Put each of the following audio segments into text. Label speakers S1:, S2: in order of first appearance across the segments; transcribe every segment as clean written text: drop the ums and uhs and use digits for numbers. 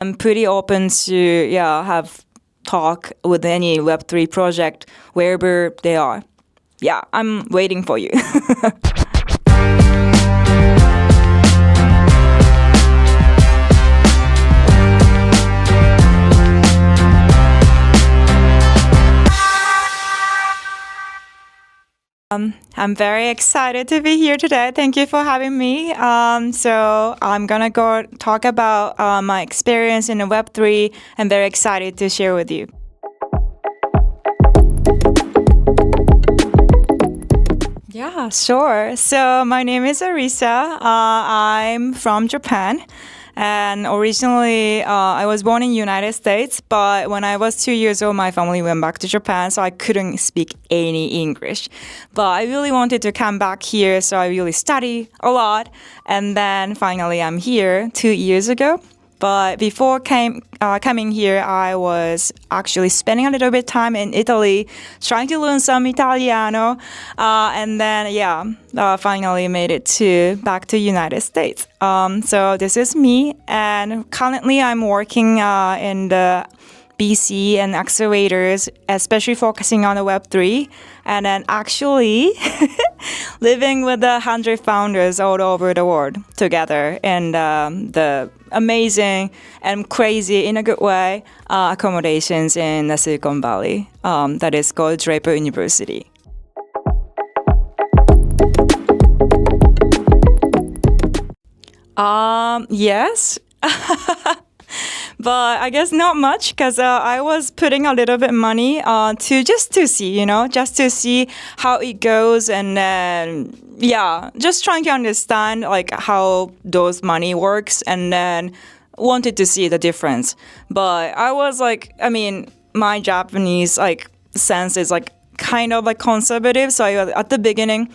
S1: I'm pretty open to have talk with any Web3 project wherever they are. Yeah, I'm waiting for you. I'm very excited to be here today. Thank you for having me. So I'm gonna go talk about my experience in the Web3. I'm very excited to share with you. Yeah, sure. So my name is Arisa. I'm from Japan. And originally, I was born in the United States, but when I was 2 years old, my family went back to Japan, so I couldn't speak any English. But I really wanted to come back here, so I really studied a lot. And then finally, I'm here 2 years ago. But before coming here, I was actually spending a little bit of time in Italy, trying to learn some Italiano, and then finally made it back to United States. So this is me, and currently I'm working in the BC and accelerators, especially focusing on the Web3, and then actually living with 100 founders all over the world together in the amazing and crazy, in a good way, accommodations in the Silicon Valley that is called DraperU University. Yes. But I guess not much, because I was putting a little bit money to see how it goes, and then just trying to understand like how those money works, and then wanted to see the difference. But I was like, my Japanese sense is kind of conservative, so at the beginning,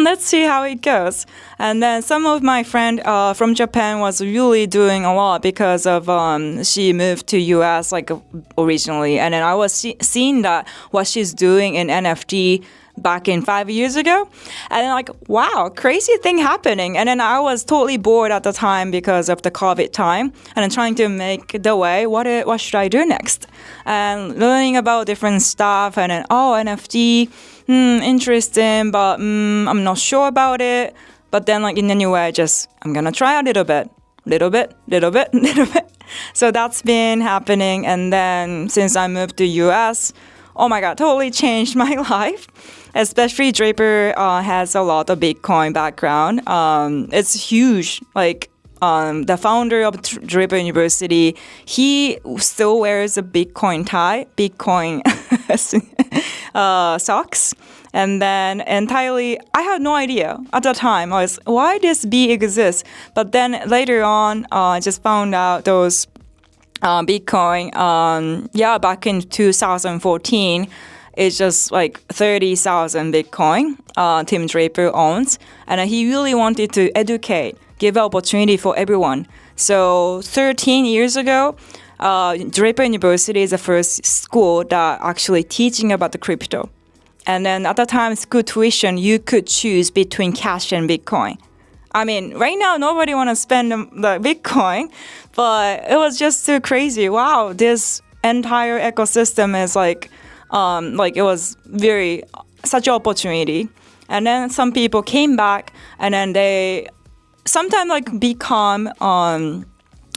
S1: let's see how it goes. And then some of my friend from Japan was really doing a lot because of she moved to US originally, and then I was seeing that what she's doing in NFT back in 5 years ago, and then wow, crazy thing happening. And then I was totally bored at the time because of the COVID time, and then trying to make the way, what should I do next, and learning about different stuff, and then NFT, interesting, but I'm not sure about it. But then in a new way, I'm gonna try a little bit. So that's been happening. And then since I moved to US, oh my God, totally changed my life. Especially Draper has a lot of Bitcoin background. It's huge. The founder of Draper University, he still wears a Bitcoin tie, Bitcoin socks. And then entirely, I had no idea at the time. I was, why this B exists? But then later on, I just found out those Bitcoin, back in 2014, it's just 30,000 Bitcoin Tim Draper owns. And he really wanted to educate, give opportunity for everyone. So 13 years ago, Draper University is the first school that actually teaching about the crypto. And then at the time, school tuition, you could choose between cash and Bitcoin. Right now, nobody want to spend the Bitcoin, but it was just too crazy. Wow, this entire ecosystem is it was such an opportunity. And then some people came back, and then they sometimes become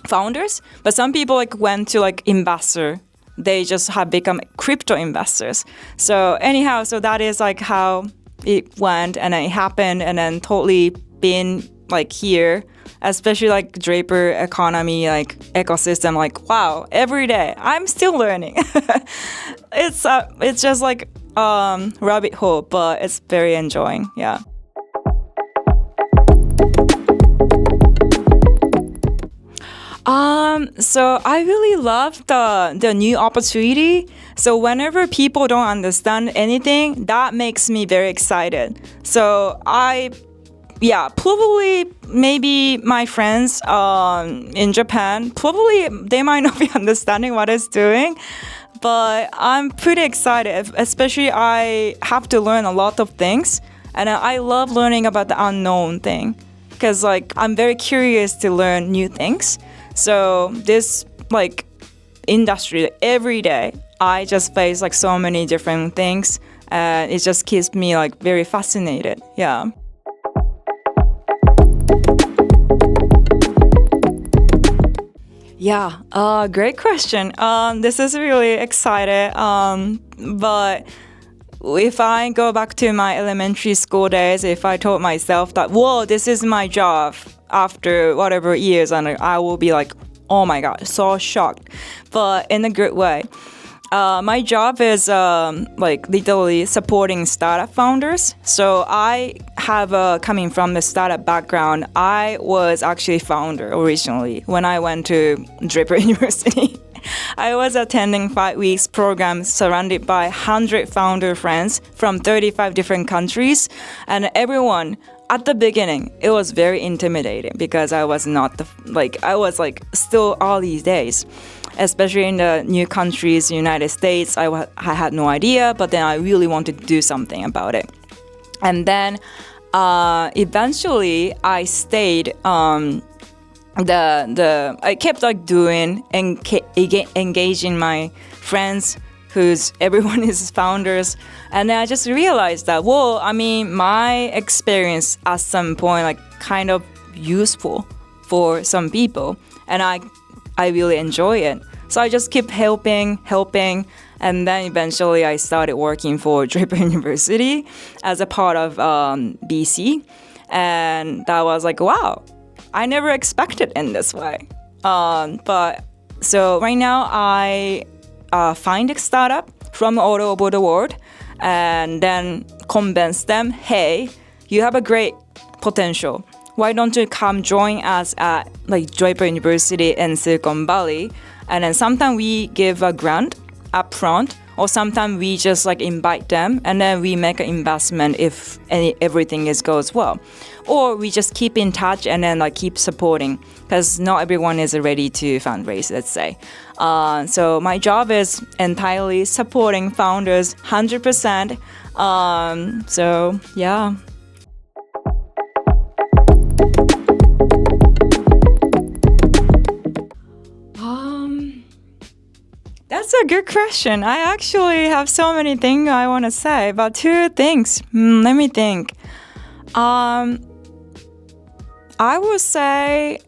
S1: founders, but some people went to investor. They just have become crypto investors. So anyhow, so that is how it went, and it happened, and then totally been here, especially Draper economy, ecosystem, wow, every day I'm still learning. It's just rabbit hole, but it's very enjoying. Yeah. So I really love the new opportunity. So whenever people don't understand anything, that makes me very excited. So probably maybe my friends in Japan, probably they might not be understanding what it's doing, but I'm pretty excited. Especially I have to learn a lot of things, and I love learning about the unknown thing, because I'm very curious to learn new things. So this like industry every day. I just face like so many different things, and it just keeps me like very fascinated. Yeah. Yeah, great question. This is really excited. But if I go back to my elementary school days, if I told myself that, whoa, this is my job after whatever years, and I will be like, oh my God, so shocked, but in a good way. My job is like literally supporting startup founders. So I have coming from the startup background. I was actually founder originally when I went to DraperU University. I was attending 5 weeks program surrounded by 100 founder friends from 35 different countries, and everyone. At the beginning, it was very intimidating because I was still early days, especially in the new countries, United States. I had no idea, but then I really wanted to do something about it. And then eventually I stayed. I kept like doing and engaging my friends, everyone is founders, and then I just realized that, well, I mean, my experience at some point like kind of useful for some people, and I really enjoy it. So I just keep helping, and then eventually I started working for DraperU University as a part of BC, and that was like, wow, I never expected in this way. But so right now I find a startup from all over the world and then convince them, hey, you have a great potential. Why don't you come join us at like DraperU University in Silicon Valley? And then sometimes we give a grant upfront, or sometimes we just like invite them and then we make an investment if everything goes well. Or we just keep in touch and then like keep supporting, because not everyone is ready to fundraise, let's say. So my job is entirely supporting founders 100%. So yeah. That's a good question. I actually have so many things I want to say, but two things. Let me think. I would say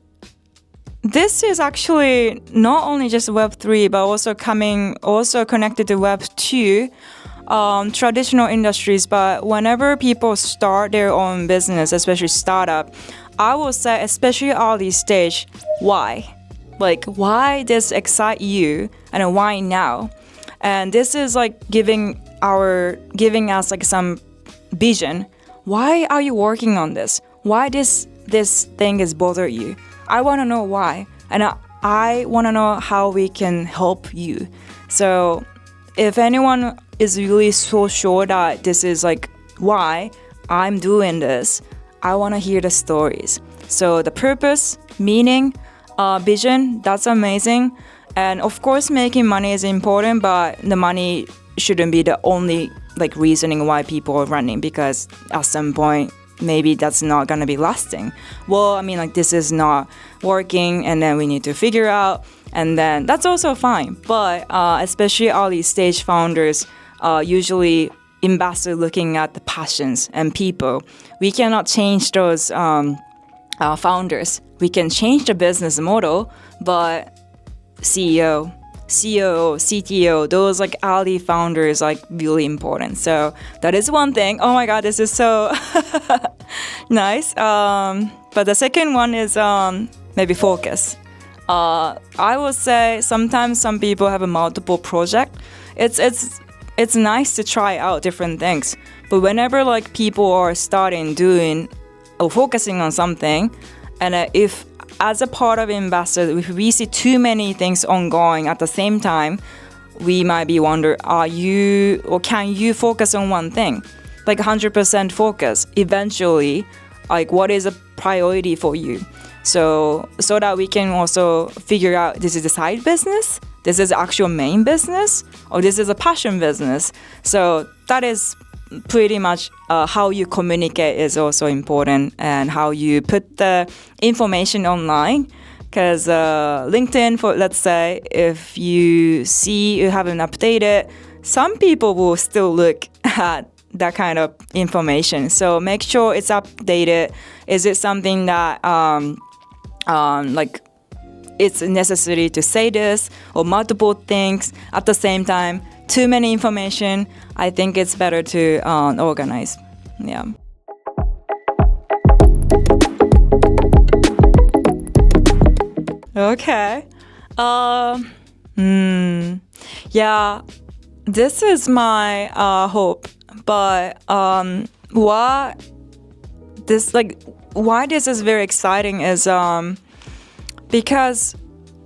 S1: this is actually not only just Web3, but also connected to Web2, traditional industries. But whenever people start their own business, especially startup, I would say, especially early stage, why? Like, why this excite you and why now? And this is like giving us like some vision. Why are you working on this? Why this thing is bother you? I want to know why, and I want to know how we can help you. So if anyone is really so sure that this is like why I'm doing this, I want to hear the stories. So the purpose, meaning, vision, that's amazing. And of course, making money is important, but the money shouldn't be the only like reasoning why people are running, because at some point, maybe that's not going to be lasting. Well, I mean, like this is not working, and then we need to figure out, and then that's also fine. But especially early stage founders, usually investors looking at the passions and people. We cannot change those founders. We can change the business model, but CEO, COO, CTO, those like early founders like really important. So that is one thing. Oh my God, this is so nice. But the second one is maybe focus. I would say sometimes some people have a multiple project. It's nice to try out different things. But whenever like people are starting doing or focusing on something, and if as a part of investors, if we see too many things ongoing at the same time, we might be wonder, can you focus on one thing? Like 100% focus. Eventually, like what is a priority for you? So that we can also figure out, this is a side business, this is actual main business, or this is a passion business. So that is pretty much how you communicate is also important, and how you put the information online, Because LinkedIn, for let's say, if you see you haven't updated, some people will still look at that kind of information. So make sure it's updated. Is it something that like it's necessary to say this or multiple things at the same time? Too many information. I think it's better to organize. Yeah. Okay. Yeah. This is my hope. But why this is very exciting is because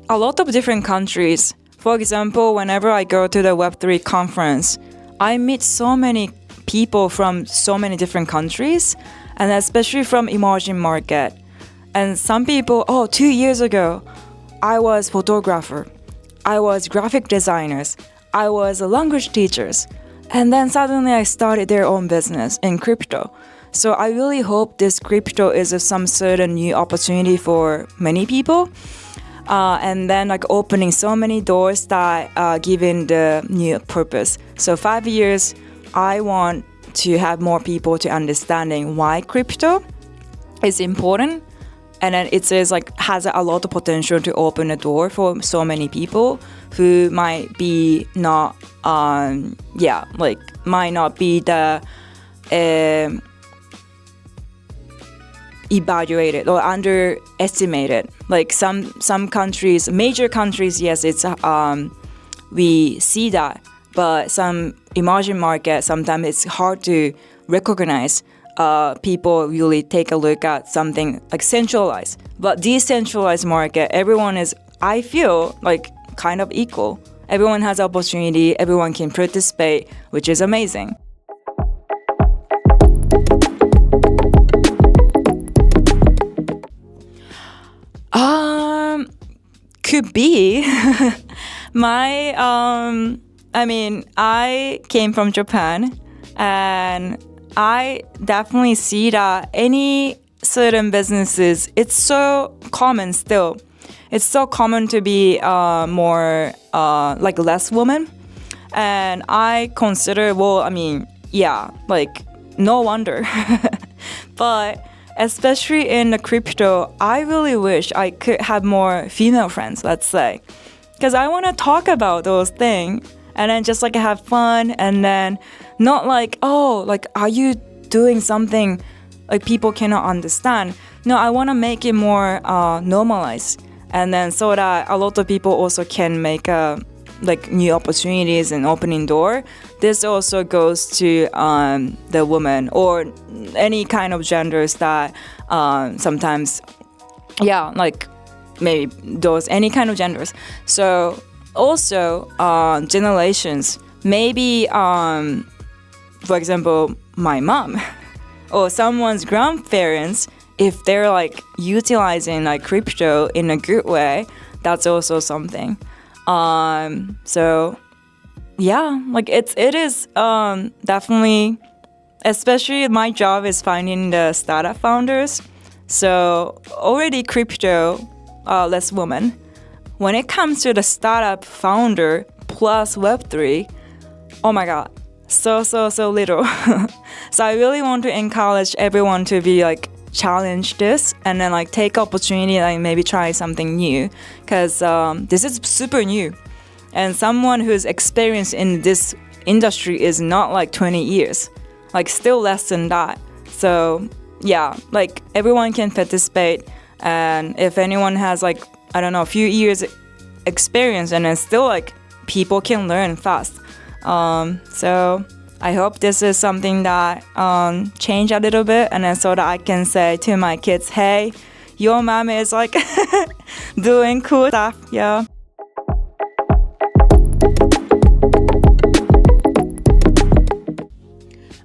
S1: a lot of different countries. For example, whenever I go to the Web3 conference, I meet so many people from so many different countries, and especially from emerging market. And some people, 2 years ago, I was photographer, I was graphic designers, I was a language teachers, and then suddenly I started their own business in crypto. So I really hope this crypto is some sort of new opportunity for many people. And then like opening so many doors that giving the new purpose. So 5 years, I want to have more people to understanding why crypto is important. And then it says like has a lot of potential to open a door for so many people who might be not, might not be the evaluated or underestimated. Like some countries, major countries, yes, it's we see that, but some emerging markets sometimes it's hard to recognize. People really take a look at something like centralized, but decentralized market. Everyone is, I feel like kind of equal. Everyone has opportunity. Everyone can participate, which is amazing. Could be. I came from Japan, and I definitely see that any certain businesses, it's so common still. It's so common to be more less women. And I consider, no wonder. But especially in the crypto, I really wish I could have more female friends, let's say. Because I want to talk about those things and then just like have fun, and then not like, are you doing something like people cannot understand? No, I want to make it more normalized, and then so that a lot of people also can make new opportunities and opening door. This also goes to the woman or any kind of genders that sometimes, maybe those any kind of genders. So also generations, maybe for example my mom or someone's grandparents, if they're like utilizing like crypto in a good way, that's also something. So yeah, like it is definitely, especially my job is finding the startup founders. So already crypto, less women. When it comes to the startup founder plus Web3, oh my God, so little. So I really want to encourage everyone to be like challenge this and then like take opportunity, like maybe try something new, because this is super new, and someone who's experienced in this industry is not like 20 years, like still less than that. So yeah, like everyone can participate, and if anyone has like, I don't know, a few years experience, and then still like people can learn fast. So I hope this is something that change a little bit, and then so that I can say to my kids, hey, your mom is like doing cool stuff. Yeah.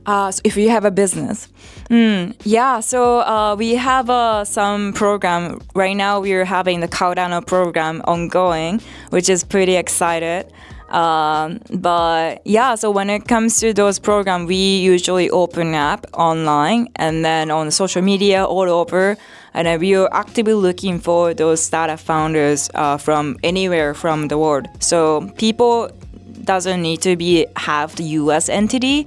S1: So if you have a business, so we have some program right now. We're having the Cardano program ongoing, which is pretty excited. But yeah, so when it comes to those programs, we usually open up online and then on social media all over. And we are actively looking for those startup founders from anywhere from the world. So people doesn't need to have the U.S. entity,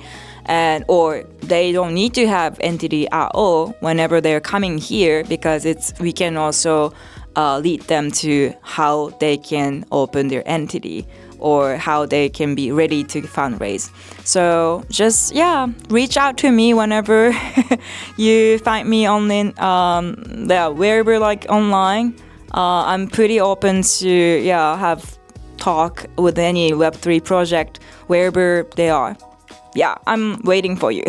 S1: or they don't need to have entity at all whenever they're coming here, because we can also lead them to how they can open their entity or how they can be ready to fundraise. So just, reach out to me whenever you find me wherever like online. I'm pretty open to, have talk with any Web3 project wherever they are. Yeah, I'm waiting for you.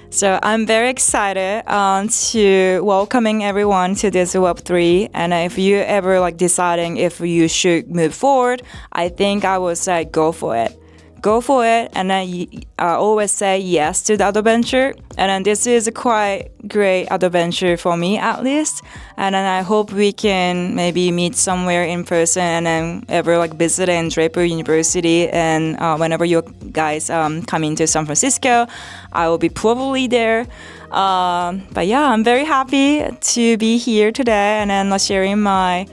S1: So I'm very excited to welcoming everyone to this Web3. And if you ever like deciding if you should move forward, I think I would say go for it. Go for it, and then always say yes to the adventure. And then this is a quite great adventure for me, at least. And then I hope we can maybe meet somewhere in person, and then ever like visit in DraperU University. And whenever you guys come into San Francisco, I will be probably there. But yeah, I'm very happy to be here today and then sharing my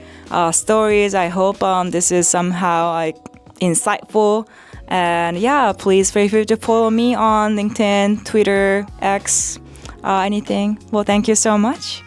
S1: stories. I hope this is somehow like insightful. And yeah, please feel free to follow me on LinkedIn, Twitter, X, anything. Well, thank you so much.